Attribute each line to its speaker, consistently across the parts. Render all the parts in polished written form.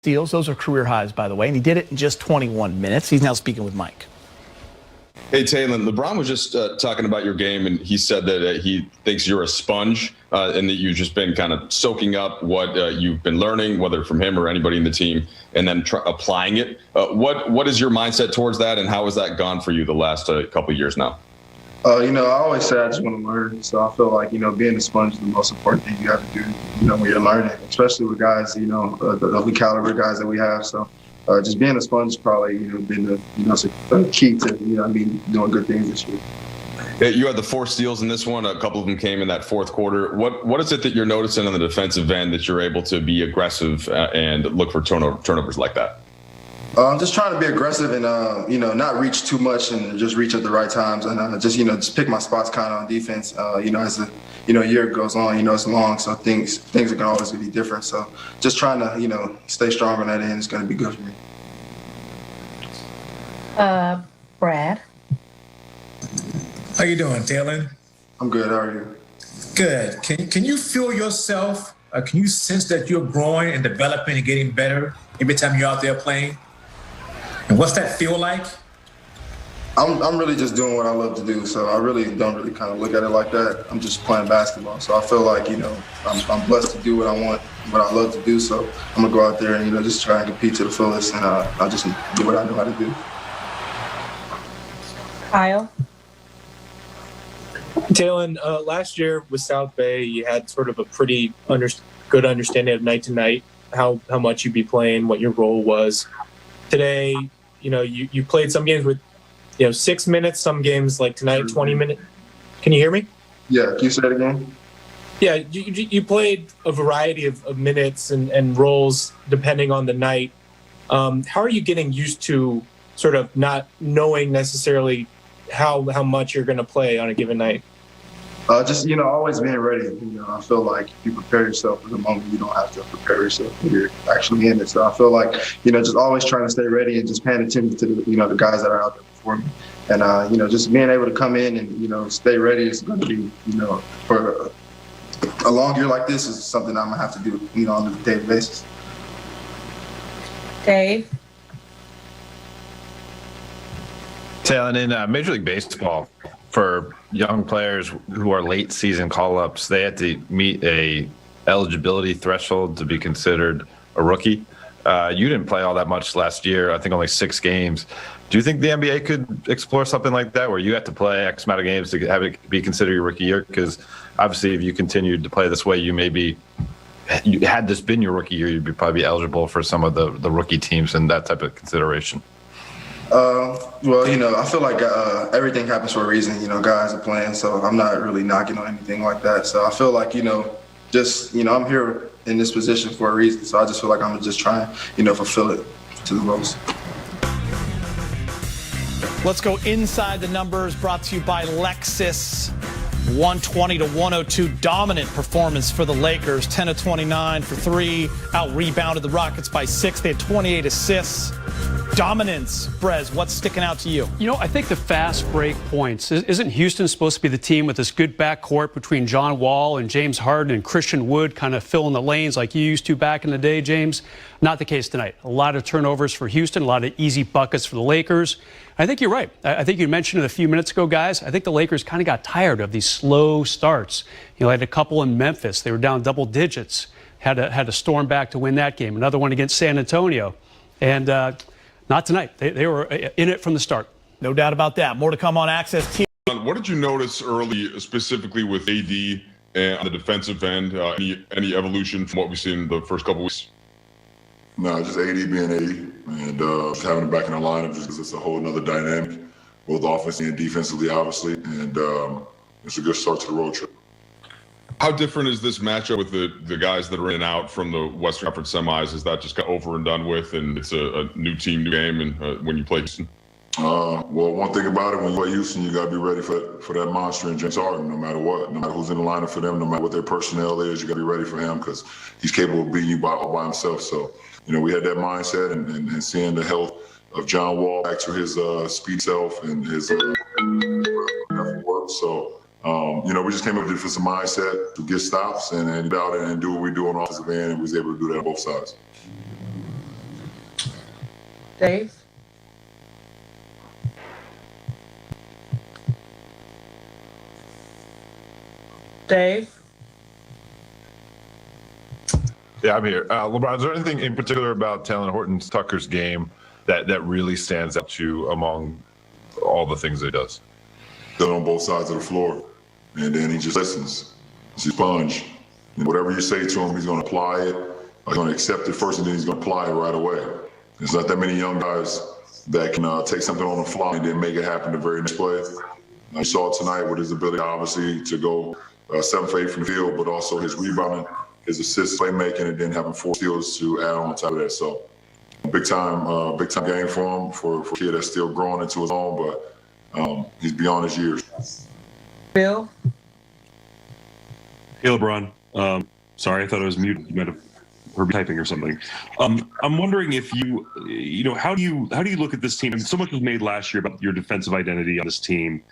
Speaker 1: steals. Those are career highs, by the way, and he did it in just 21 minutes. He's now speaking with Mike.
Speaker 2: Hey, Talen, LeBron was just talking about your game, and he said that he thinks you're a sponge and that you've just been kind of soaking up what you've been learning, whether from him or anybody in the team, and then applying it. What is your mindset towards that, and how has that gone for you the last couple of years now?
Speaker 3: I always say I just want to learn. So I feel like, being a sponge is the most important thing you have to do, when you're learning, especially with guys, the caliber guys that we have. So just being a sponge is probably, been the key to, doing good things this year.
Speaker 2: You had the 4 steals in this one. A couple of them came in that fourth quarter. What is it that you're noticing on the defensive end that you're able to be aggressive and look for turnovers like that?
Speaker 3: I'm just trying to be aggressive and, not reach too much and just reach at the right times and just pick my spots kind of on defense. As the year goes on, it's long, so things are going to always be different. So just trying to, stay strong on that end is going to be good for me.
Speaker 4: Brad.
Speaker 5: How you doing, Talen?
Speaker 3: I'm good. How are you?
Speaker 5: Good. Can you feel yourself? Can you sense that you're growing and developing and getting better every time you're out there playing? And what's that feel like?
Speaker 3: I'm really just doing what I love to do, so I really don't kind of look at it like that. I'm just playing basketball, so I feel like I'm blessed to do what I want, what I love to do. So I'm gonna go out there and just try and compete to the fullest, and I'll just do what I know how to do.
Speaker 4: Kyle.
Speaker 6: Talen, last year with South Bay, you had sort of a pretty good understanding of night to night, how much you'd be playing, what your role was. Today, you played some games with, 6 minutes, some games like tonight, 20 minutes. Can you hear me?
Speaker 3: Yeah, can you say it again?
Speaker 6: Yeah, you played a variety of minutes and roles depending on the night. How are you getting used to sort of not knowing necessarily how much you're going to play on a given night?
Speaker 3: Always being ready. I feel like if you prepare yourself for the moment, you don't have to prepare yourself when you're actually in it. So I feel like, just always trying to stay ready and just paying attention to the guys that are out there before me. And, just being able to come in and, stay ready is going to be, for a long year like this is something I'm going to have to do, on a daily basis.
Speaker 4: Dave.
Speaker 7: Talen, in Major League Baseball, for young players who are late season call-ups, they had to meet a eligibility threshold to be considered a rookie. You didn't play all that much last year, I think only 6 games. Do you think the NBA could explore something like that where you have to play X amount of games to have it be considered your rookie year? Because obviously if you continued to play this way, had this been your rookie year, you'd probably be eligible for some of the rookie teams and that type of consideration.
Speaker 3: I feel like everything happens for a reason. Guys are playing, so I'm not really knocking on anything like that. So I feel like, I'm here in this position for a reason. So I just feel like I'm just trying, fulfill it to the most.
Speaker 1: Let's go inside the numbers, brought to you by Lexus. 120-102, dominant performance for the Lakers. 10 of 29 for 3, out-rebounded the Rockets by 6. They had 28 assists. Dominance. Brez, what's sticking out to you?
Speaker 8: I think the fast break points. Isn't Houston supposed to be the team with this good backcourt between John Wall and James Harden and Christian Wood kind of filling the lanes like you used to back in the day, James? Not the case tonight. A lot of turnovers for Houston, a lot of easy buckets for the Lakers. I think you're right. I think you mentioned it a few minutes ago, guys. I think the Lakers kind of got tired of these slow starts. They had a couple in Memphis. They were down double digits. Had to storm back to win that game. Another one against San Antonio. And not tonight. They were in it from the start.
Speaker 1: No doubt about that. More to come on Access TV.
Speaker 9: What did you notice early, specifically with AD and on the defensive end? Any evolution from what we've seen in the first couple weeks?
Speaker 10: No, just AD being AD and just having him back in the lineup just because it's a whole nother dynamic, both offensively and defensively, obviously. And it's a good start to the road trip.
Speaker 9: How different is this matchup with the guys that are in and out from the Western Conference semis? Is that just got over and done with, and it's a new team, new game, and when you play Houston?
Speaker 10: Well, one thing about it, when you play Houston, you got to be ready for that monster in James Harden, no matter what. No matter who's in the lineup for them, no matter what their personnel is, you got to be ready for him because he's capable of beating you all by himself. So, we had that mindset and seeing the health of John Wall back to his speed self and his work. So, we just came up with some mindset to get stops and out and do what we do on the offensive end, and we was able to do that on both sides.
Speaker 4: Dave? Dave?
Speaker 7: Yeah, I'm here. LeBron, is there anything in particular about Talen Horton's Tucker's game that really stands out to you among all the things that he does?
Speaker 10: Good on both sides of the floor, and then he just listens. He's a sponge. And whatever you say to him, he's going to apply it. He's going to accept it first, and then he's going to apply it right away. There's not that many young guys that can take something on the fly and then make it happen the very next play. I saw tonight with his ability, obviously, to go 7 for 8 from the field, but also his rebounding, his assists, playmaking, and then having 4 steals to add on top of that. So big time game for him, for a kid that's still growing into his own, but he's beyond his years.
Speaker 4: Bill?
Speaker 11: Hey, LeBron. Sorry, I thought I was muted. You might have heard me typing or something. I'm wondering if how do you look at this team? And so much was made last year about your defensive identity on this team.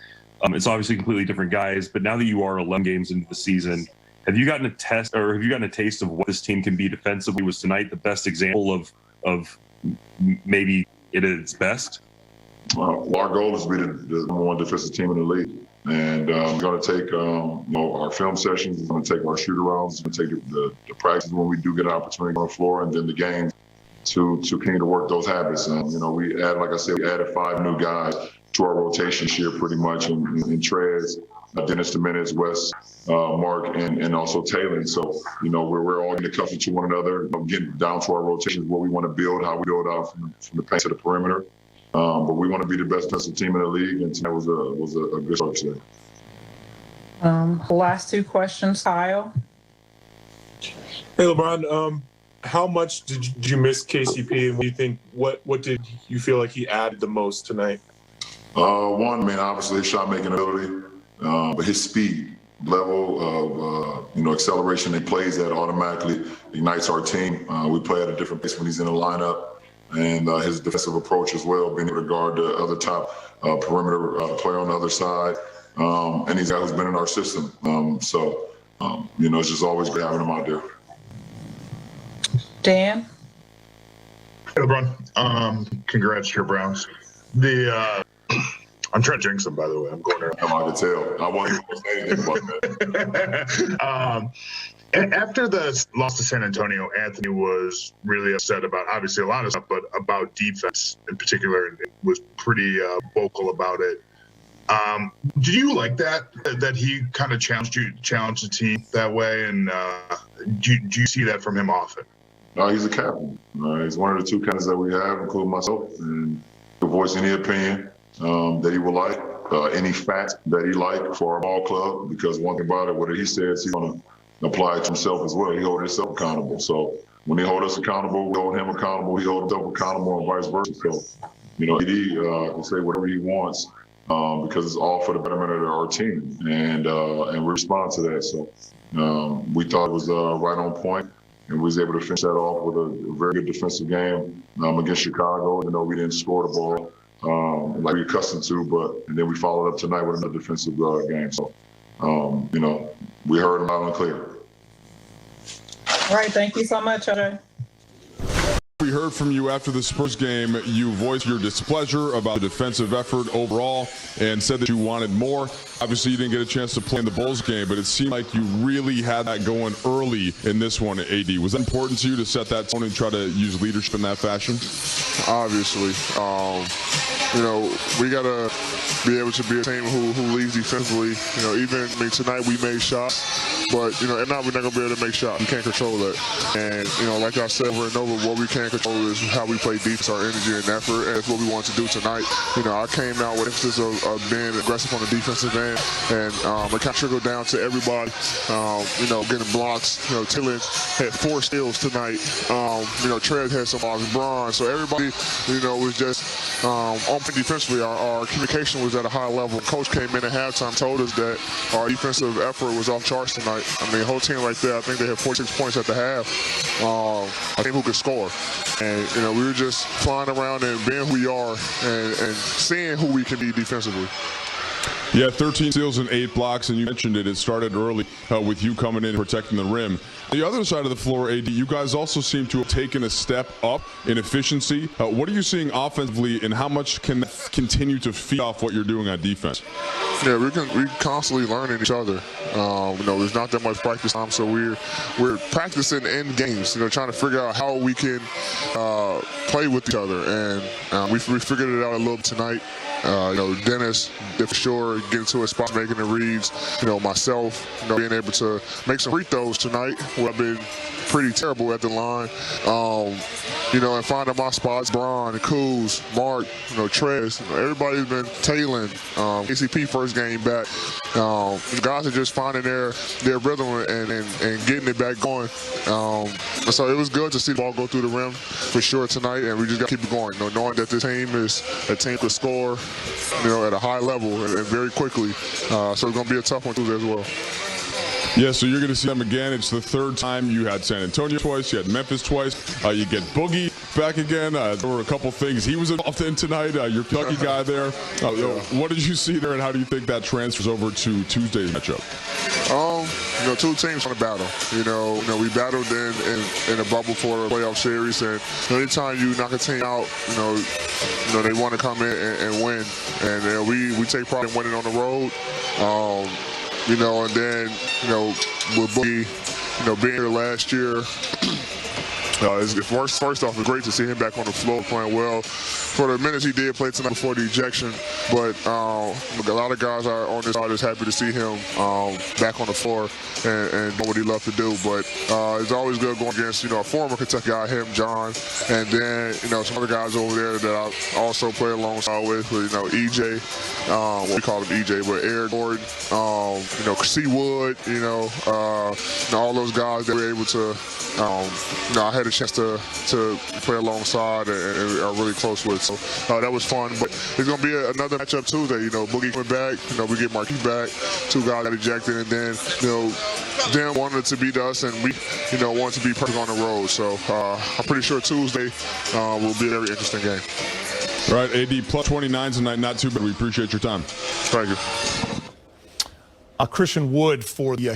Speaker 11: It's obviously completely different guys, but now that you are 11 games into the season, have you gotten a taste of what this team can be defensively? Was tonight the best example of maybe it at its best?
Speaker 10: Well, our goal is to be the number 1 defensive team in the league. And we're going to take our film sessions, we're going to take our shoot-arounds, we're going to take the practice when we do get an opportunity on the floor, and then the game to continue to work those habits. And, we added 5 new guys to our rotation this year pretty much, in Trez, Dennis Dominguez, Wes, Mark, and also Talen. So, we're all getting accustomed to one another, getting down to our rotations, what we want to build, how we build out from the paint to the perimeter. But we want to be the best defensive team in the league, and tonight was a good start today.
Speaker 4: Last 2 questions, Kyle.
Speaker 6: Hey, LeBron, how much did you miss KCP, and what do you think? What did you feel like he added the most tonight?
Speaker 10: One, obviously his shot making ability, but his speed, level of acceleration and plays that automatically ignites our team. We play at a different pace when he's in the lineup. And his defensive approach as well, being able to guard the other top perimeter player on the other side. And he's a guy who's been in our system. It's just always good having him out there.
Speaker 4: Dan?
Speaker 12: Hey, LeBron. Congrats to your Browns. I'm trying to jinx them, by the way. I'm going there.
Speaker 10: I could tell. I wasn't going to say anything about that.
Speaker 12: After the loss to San Antonio, Anthony was really upset about, obviously, a lot of stuff, but about defense in particular, and was pretty vocal about it. Did you like that he kind of challenged the team that way? And do you see that from him often?
Speaker 10: No, he's a captain. He's one of the 2 captains that we have, including myself, and he'll voice any opinion that he would like, any fact that he like for our ball club, because one thing about it, whatever he says, he's going to apply it to himself as well. He holds himself accountable. So when he hold us accountable, we hold him accountable, he holds himself accountable, and vice versa. So, he can say whatever he wants because it's all for the betterment of our team, and we respond to that. So we thought it was right on point, and we was able to finish that off with a very good defensive game against Chicago, even though we didn't score the ball like we're accustomed to, and then we followed up tonight with another defensive game. So, we heard him loud and clear.
Speaker 4: All right, thank you so much, Andre.
Speaker 9: We heard from you after the Spurs game. You voiced your displeasure about the defensive effort overall and said that you wanted more. Obviously, you didn't get a chance to play in the Bulls game, but it seemed like you really had that going early in this one, AD. Was it important to you to set that tone and try to use leadership in that fashion?
Speaker 13: Obviously. We got to be able to be a team who leads defensively. Tonight we made shots, but, if not, we're not going to be able to make shots. We can't control that. And, like I said over and over, what we can't control is how we play defense, our energy and effort, and that's what we want to do tonight. I came out with emphasis of being aggressive on the defensive end, and it kind of trickled down to everybody, getting blocks. Talen had 4 steals tonight. Trez had some blocks, Braun. So everybody, was just on defensively. Our communication was at a high level. Coach came in at halftime, told us that our defensive effort was off charts tonight. The whole team right there, I think they had 46 points at the half. A team who could score. And, we were just flying around and being who we are and seeing who we can be defensively.
Speaker 9: Yeah, 13 steals and 8 blocks, and you mentioned it. It started early with you coming in and protecting the rim. The other side of the floor, AD, you guys also seem to have taken a step up in efficiency. What are you seeing offensively, and how much can that continue to feed off what you're doing on defense?
Speaker 13: Yeah, we're constantly learning each other. There's not that much practice time, so we're practicing in games. Trying to figure out how we can play with each other, and we figured it out a little tonight. Dennis, for sure, getting to his spot, making the reads. Myself, being able to make some free throws tonight. I've been pretty terrible at the line. And finding my spots, Bron, Kuz, Mark, Trez, everybody's been Talen, KCP first game back. The guys are just finding their rhythm and getting it back going. So it was good to see the ball go through the rim for sure tonight, and we just got to keep it going. Knowing that this team is a team to score, at a high level and very quickly. So it's going to be a tough one Tuesday as well.
Speaker 9: Yeah, so you're going to see them again. It's the third time. You had San Antonio twice. You had Memphis twice. You get Boogie back again. There were a couple things he was involved in tonight. Your Kentucky guy there. What did you see there, and how do you think that transfers over to Tuesday's matchup?
Speaker 13: Two teams on the battle. We battled in a bubble for a playoff series, and anytime you knock a team out, they want to come in and win. And we take pride in winning on the road. And then, with Boogie, being here last year, first off, it's great to see him back on the floor playing well. For the minutes he did play tonight before the ejection, but a lot of guys are on this side is happy to see him back on the floor and do what he loves to do. But it's always good going against a former Kentucky guy, him, John, and then some other guys over there that I also play alongside with EJ, we call him EJ, but Eric Gordon, C. Wood, all those guys that were able to. I had a chance to play alongside and are really close with. So that was fun. But it's going to be another matchup Tuesday. Boogie coming back. We get Marquis back. Two guys got ejected, and then them wanted to beat us, and we wanted to be perfect on the road. So I'm pretty sure Tuesday will be a very interesting game.
Speaker 9: All right, AD, plus 29 tonight. Not too bad. We appreciate your time.
Speaker 13: Thank you.
Speaker 1: Christian Wood for the